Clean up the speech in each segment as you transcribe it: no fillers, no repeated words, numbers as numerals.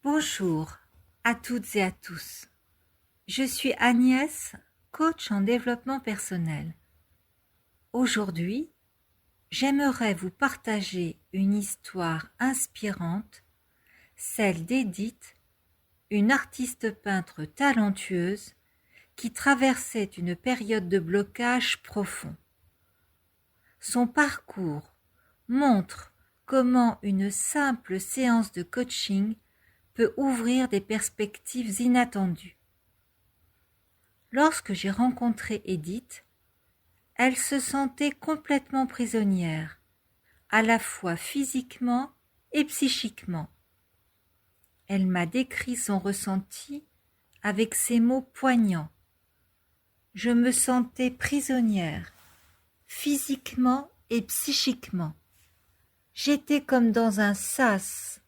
Bonjour à toutes et à tous. Je suis Agnès, coach en développement personnel. Aujourd'hui, j'aimerais vous partager une histoire inspirante, celle d'Edith, une artiste peintre talentueuse qui traversait une période de blocage profond. Son parcours montre comment une simple séance de coaching peut ouvrir des perspectives inattendues. Lorsque j'ai rencontré Edith, elle se sentait complètement prisonnière, à la fois physiquement et psychiquement. Elle m'a décrit son ressenti avec ces mots poignants. Je me sentais prisonnière, physiquement et psychiquement. J'étais comme dans un sas,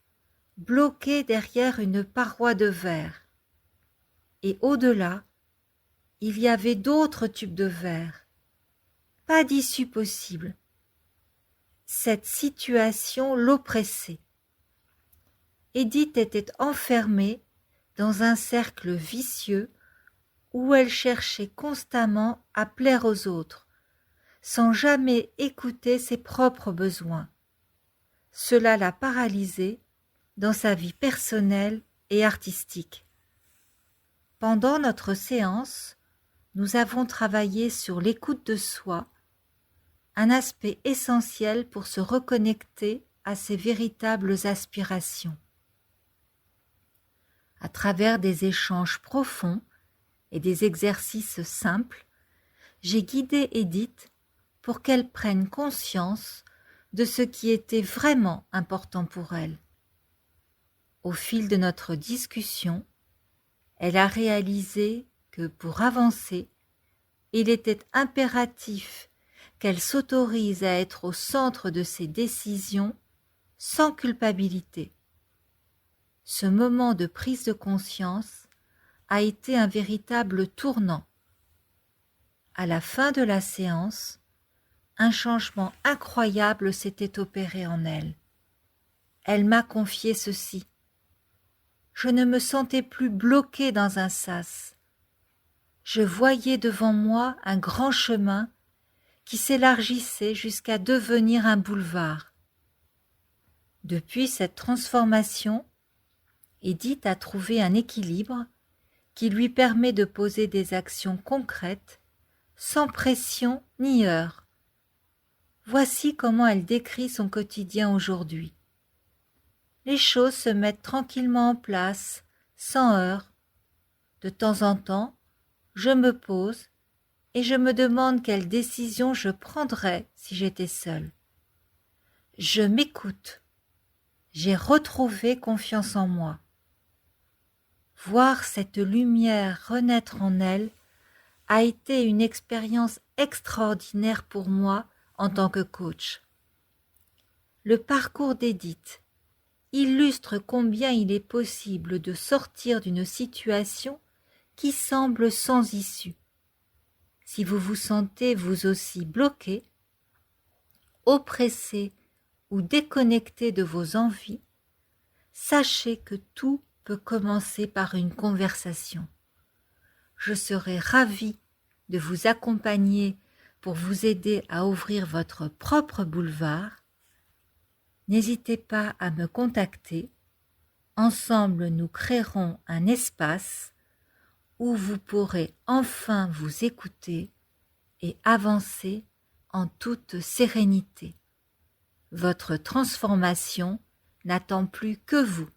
bloquée derrière une paroi de verre. Et au-delà, il y avait d'autres tubes de verre. Pas d'issue possible. Cette situation l'oppressait. Edith était enfermée dans un cercle vicieux où elle cherchait constamment à plaire aux autres, sans jamais écouter ses propres besoins. Cela l'a paralysée dans sa vie personnelle et artistique. Pendant notre séance, nous avons travaillé sur l'écoute de soi, un aspect essentiel pour se reconnecter à ses véritables aspirations. À travers des échanges profonds et des exercices simples, j'ai guidé Edith pour qu'elle prenne conscience de ce qui était vraiment important pour elle. Au fil de notre discussion, elle a réalisé que pour avancer, il était impératif qu'elle s'autorise à être au centre de ses décisions sans culpabilité. Ce moment de prise de conscience a été un véritable tournant. À la fin de la séance, un changement incroyable s'était opéré en elle. Elle m'a confié ceci. Je ne me sentais plus bloquée dans un sas. Je voyais devant moi un grand chemin qui s'élargissait jusqu'à devenir un boulevard. Depuis cette transformation, Edith a trouvé un équilibre qui lui permet de poser des actions concrètes, sans pression ni heurts. Voici comment elle décrit son quotidien aujourd'hui. Les choses se mettent tranquillement en place, sans heurts. De temps en temps, je me pose et je me demande quelle décision je prendrais si j'étais seule. Je m'écoute. J'ai retrouvé confiance en moi. Voir cette lumière renaître en elle a été une expérience extraordinaire pour moi en tant que coach. Le parcours d'Edith illustre combien il est possible de sortir d'une situation qui semble sans issue. Si vous vous sentez vous aussi bloqué, oppressé ou déconnecté de vos envies, sachez que tout peut commencer par une conversation. Je serai ravie de vous accompagner pour vous aider à ouvrir votre propre boulevard. N'hésitez pas à me contacter. Ensemble, nous créerons un espace où vous pourrez enfin vous écouter et avancer en toute sérénité. Votre transformation n'attend plus que vous.